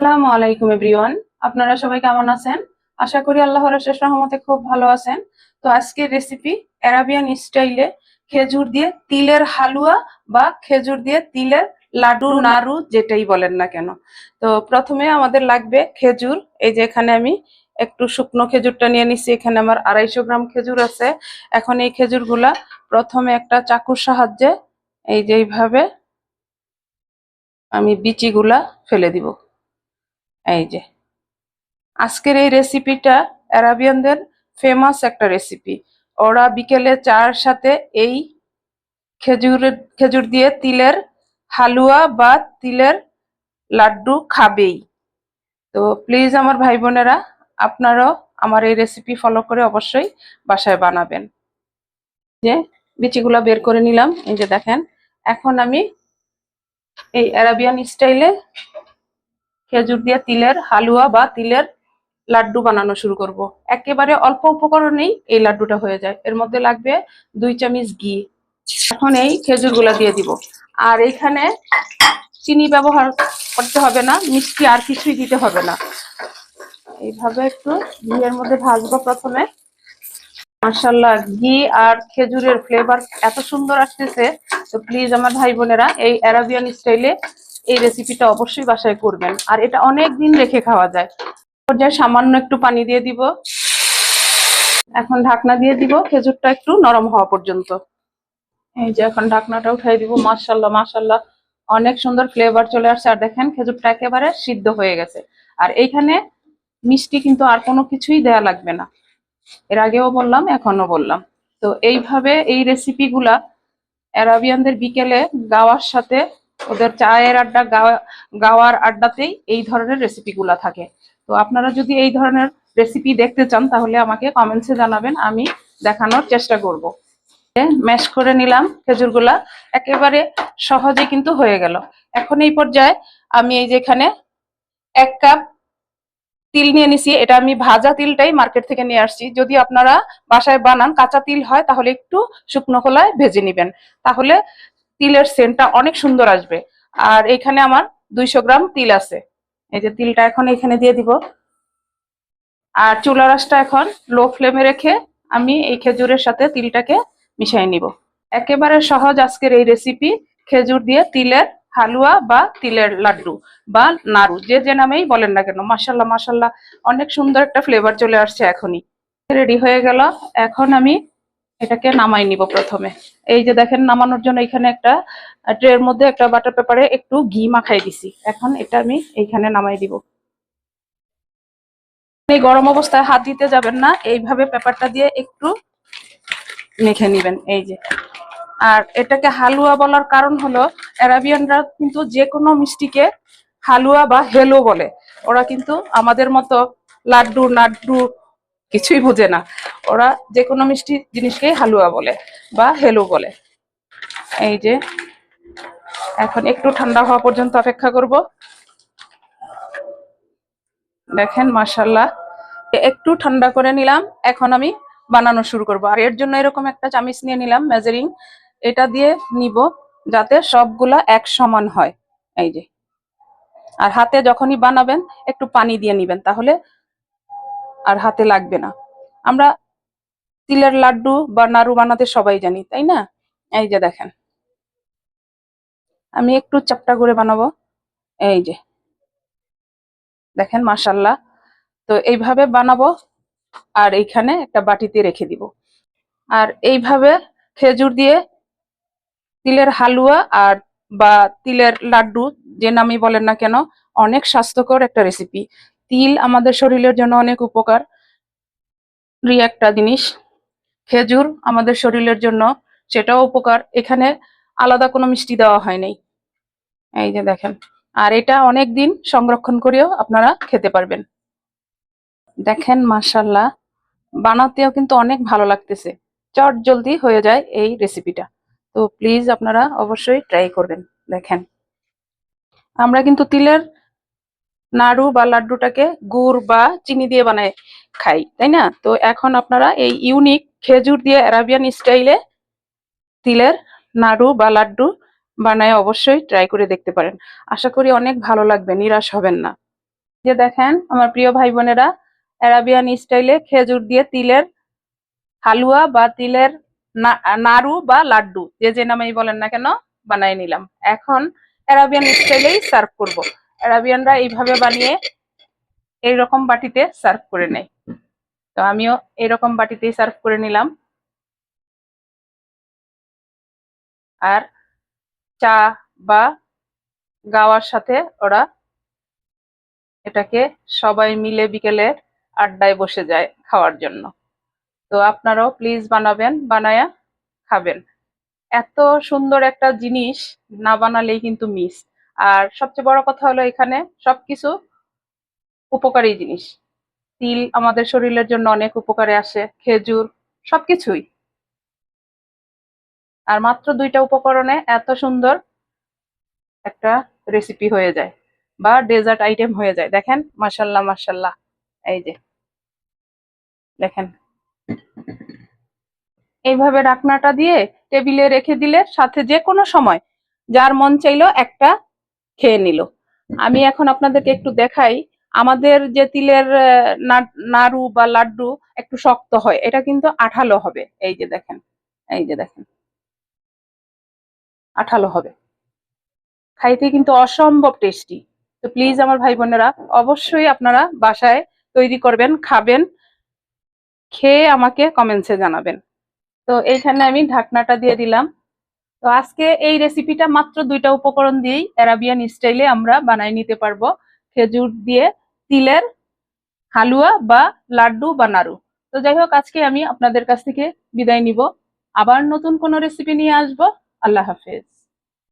আসসালামু আলাইকুম এভরিওয়ান। আপনারা সবাই কেমন আছেন? আশা করি আল্লাহর অশেষ রহমতে খুব ভালো আছেন। তো আজকের রেসিপি আরাবিয়ান স্টাইলে খেজুর দিয়ে তিলের হালুয়া বা খেজুর দিয়ে তিলের লাডু নাড়ু যেটাই বলেন না কেন। তো প্রথমে আমাদের লাগবে খেজুর। এই যে এখানে আমি একটু শুকনো খেজুরটা নিয়ে নিচ্ছি। এখানে আমার 250 গ্রাম খেজুর আছে। এখন এই খেজুরগুলা প্রথমে একটা চাকুর সাহায্যে এই যে এইভাবে আমি বিচিগুলা ফেলে দিব। এই যে আজকের এই রেসিপিটা আরাবিয়ানদের ফেমাস একটা রেসিপি। ওরা বিকেলে চার সাথে এই খেজুর দিয়ে তিলের হালুয়া বা তিলের লাড্ডু খাবেই। তো প্লিজ আমার ভাই বোনেরা, আপনারাও আমার এই রেসিপি ফলো করে অবশ্যই বাসায় বানাবেন। যে বিচিগুলা বের করে নিলাম, এই যে দেখেন। এখন আমি এই আরাবিয়ান স্টাইলে খেজুর দিয়ে তিলের হালুয়া বা তিলের লাড্ডু বানানো শুরু করব। একেবারে অল্প উপকরণেই এই লাড্ডুটা হয়ে যায়। এর মধ্যে লাগবে 2 চামচ ঘি। এখন এই খেজুরগুলা দিয়ে দিব। আর এইখানে চিনি ব্যবহার করতে হবে না, মিষ্টি আর কিছুই দিতে হবে না। এইভাবে একটু ঘিয়ের মধ্যে ভাজবো প্রথমে। মাশাআল্লাহ, ঘি আর খেজুরের ফ্লেভার এত সুন্দর আসতেছে। তো প্লিজ আমার ভাই বোনেরা এই আরাবিয়ান স্টাইলে এই রেসিপিটা অবশ্যই বাসায় করবেন। আর এটা অনেক দিন রেখে খাওয়া যায়। পর্যায়ে সামান্য একটু পানি দিয়ে দিব। এখন ঢাকনা দিয়ে দিব খেজুরটা একটু নরম হওয়া পর্যন্ত। এই যে এখন ঢাকনাটা উঠাই দিব। মাশাআল্লাহ মাশাআল্লাহ, অনেক সুন্দর ফ্লেভার চলে আসছে। আর দেখেন খেজুরটা একেবারে সিদ্ধ হয়ে গেছে। আর এইখানে মিষ্টি কিন্তু আর কোনো কিছুই দেয়া লাগবে না। এর আগেও বললাম, এখনো বললাম। তো এইভাবে এই রেসিপিগুলা আরাবিয়ানদের বিকেলে গাওয়ার সাথে ওদের চায়ের আড্ডা গাওয়ার আড্ডাতেই এই ধরনের রেসিপিগুলা থাকে। তো আপনারা যদি এই ধরনের রেসিপি দেখতে চান তাহলে আমাকে কমেন্টসে জানাবেন, আমি দেখানোর চেষ্টা করব। ম্যাশ করে নিলাম খেজুরগুলা, একেবারে সহজে কিন্তু হয়ে গেল। এখন এই পর্যায়ে আমি এই যে এখানে 1 কাপ তিল নিয়ে নিছি। এটা আমি ভাজা তিলটাই মার্কেট থেকে নিয়ে আসছি। যদি আপনারা বাসায় বানান কাঁচা তিল হয় তাহলে একটু শুকনো খোলায় ভেজে নিবেন, তাহলে তিলের সেন্টটা অনেক সুন্দর আসবে। আর এখানে আমার 200 গ্রাম তিল আছে। এই যে তিলটা এখন এখানে দিয়ে দিব। আর চুলার আঁচটা এখন লো ফ্লেমে রেখে আমি এই খেজুরের সাথে তিলটাকে মিশিয়ে নিব। একেবারে সহজ আজকের এই রেসিপি, খেজুর দিয়ে তিলের হালুয়া বা তিলের লাড্ডু বা নাড়ু, যে যে নামেই বলেন না কেন। মাশাল্লাহ মাশাল্লাহ, অনেক সুন্দর একটা ফ্লেভার চলে আসছে। এখনই রেডি হয়ে গেল। এখন আমি এটাকে নামাই নিব প্রথমে। এই যে দেখেন, নামানোর জন্য এখানে একটা ট্রের মধ্যে একটা বাটার পেপারে একটু ঘি মাখাই দিছি। এখন এটা আমি এইখানে নামাই দিব। এই গরম অবস্থায় হাত দিতে যাবেন না, এইভাবে পেপারটা দিয়ে একটু মেখে নিবেন। এই যে, আর এটাকে হালুয়া বলার কারণ হলো আরাবিয়ানরা কিন্তু যে কোনো মিষ্টিকে হালুয়া বা হেলো বলে। ওরা কিন্তু আমাদের মতো লাড্ডু নাড্ডু কিছুই বুঝে না। ওরা যে কোনো মিষ্টি জিনিসকেই হালুয়া বলে বা হেলো বলে। এই যে এখন একটু ঠান্ডা হওয়া পর্যন্ত অপেক্ষা করব। দেখেন মাশাল্লাহ, একটু ঠান্ডা করে নিলাম। এখন আমি বানানো শুরু করব। আর এর জন্য এরকম একটা চামিচ নিয়ে নিলাম মেজারিং। এটা দিয়ে নিব যাতে সবগুলা এক সমান হয়। এই যে, আর হাতে যখনই বানাবেন একটু পানি দিয়ে নিবেন, তাহলে আর হাতে লাগবে না। আমরা তিলের লাড্ডু বা নাড়ু বানাতে সবাই জানি, তাই না? এই যে দেখেন, আমি একটু চ্যাপ্টা করে বানাবো। এই যে দেখেন মাশাল্লাহ। তো এইভাবে বানাবো আর এইখানে একটা বাটিতে রেখে দিব। আর এইভাবে খেজুর দিয়ে তিলের হালুয়া আর বা তিলের লাড্ডু, যে নামই বলেন না কেন, অনেক স্বাস্থ্যকর একটা রেসিপি। তিল আমাদের শরীরের জন্য অনেক উপকার একটা জিনিস। খেজুর আমাদের শরীরের জন্য সেটাও উপকার। এখানে আলাদা কোনো মিষ্টি দেওয়া হয় নাই। এই যে দেখেন, আর এটা অনেক দিন সংরক্ষণ করেও আপনারা খেতে পারবেন। দেখেন মাশাল্লাহ, বানাতেও কিন্তু অনেক ভালো লাগতেছে। চট জলদি হয়ে যায় এই রেসিপিটা। তো প্লিজ আপনারা অবশ্যই ট্রাই করবেন। দেখেন, আমরা কিন্তু তিলের নাড়ু বা লাড্ডুটাকে গুড় বা চিনি দিয়ে বানায় খাই, তাই না? তো এখন আপনারা এই ইউনিক খেজুর দিয়ে আরাবিয়ান স্টাইলে তিলের নাড়ু বা লাড্ডু বানায় অবশ্যই ট্রাই করে দেখতে পারেন। আশা করি অনেক ভালো লাগবে, নিরাশ হবেন না। যে দেখেন আমার প্রিয় ভাই বোনেরা, অ্যারাবিয়ান স্টাইলে খেজুর দিয়ে তিলের হালুয়া বা তিলের নাড়ু বা লাড্ডু, যে যে নামেই বলেন না কেন, বানাই নিলাম। এখন অ্যারাবিয়ান স্টাইলেই সার্ভ করব। অ্যারাবিয়ানরা এইভাবে বানিয়ে এইরকম বাটিতে সার্ভ করে নেয়, তো আমিও এইরকম বাটিতেই সার্ভ করে নিলাম। আর চা বা গাওয়ার সাথে ওরা এটাকে সবাই মিলে বিকেলে আড্ডায় বসে যায় খাওয়ার জন্য। তো আপনারাও প্লিজ বানাবেন, বানায়া খাবেন। এত সুন্দর একটা জিনিস না বানালেই কিন্তু মিস। আর সবচেয়ে বড় কথা হলো এখানে সবকিছু উপকারী জিনিস। তিল আমাদের শরীরের জন্য অনেক উপকারে আসে, খেজুর, সবকিছুই। আর মাত্র 2টা উপকরণে এত সুন্দর একটা রেসিপি হয়ে যায় বা ডেজার্ট আইটেম হয়ে যায়। দেখেন, মাশাল্লাহ মাশাল্লাহ। এই যে দেখেন, এইভাবে ঢাকনাটা দিয়ে টেবিলে রেখে দিলে সাথে যে কোনো সময় যার মন চাইলো একটা খেয়ে নিল। আমি এখন আপনাদেরকে একটু দেখাই, আমাদের যে তিলের নাড়ু বা লাড্ডু একটু শক্ত হয়, এটা কিন্তু আঠালো হবে। এই যে দেখেন, এই যে দেখেন, আঠালো হবে, খাইতে কিন্তু অসম্ভব টেস্টি। তো প্লিজ আমার ভাই বোনেরা, অবশ্যই আপনারা বাসায় তৈরি করবেন, খাবেন, খেয়ে আমাকে কমেন্টসে জানাবেন। তো এইখানে আমি ঢাকনাটা দিয়ে দিলাম। তো আজকে এই রেসিপিটা মাত্র 2টা উপকরণ দিয়েই অ্যারাবিয়ান স্টাইলে আমরা বানাই নিতে পারবো, খেজুর দিয়ে তিলের হালুয়া বা লাড্ডু বা নাড়ু। তো যাই হোক, আজকে আমি আপনাদের কাছ থেকে বিদায় নিব। আবার নতুন কোনো রেসিপি নিয়ে আসবো। আল্লাহ হাফেজ।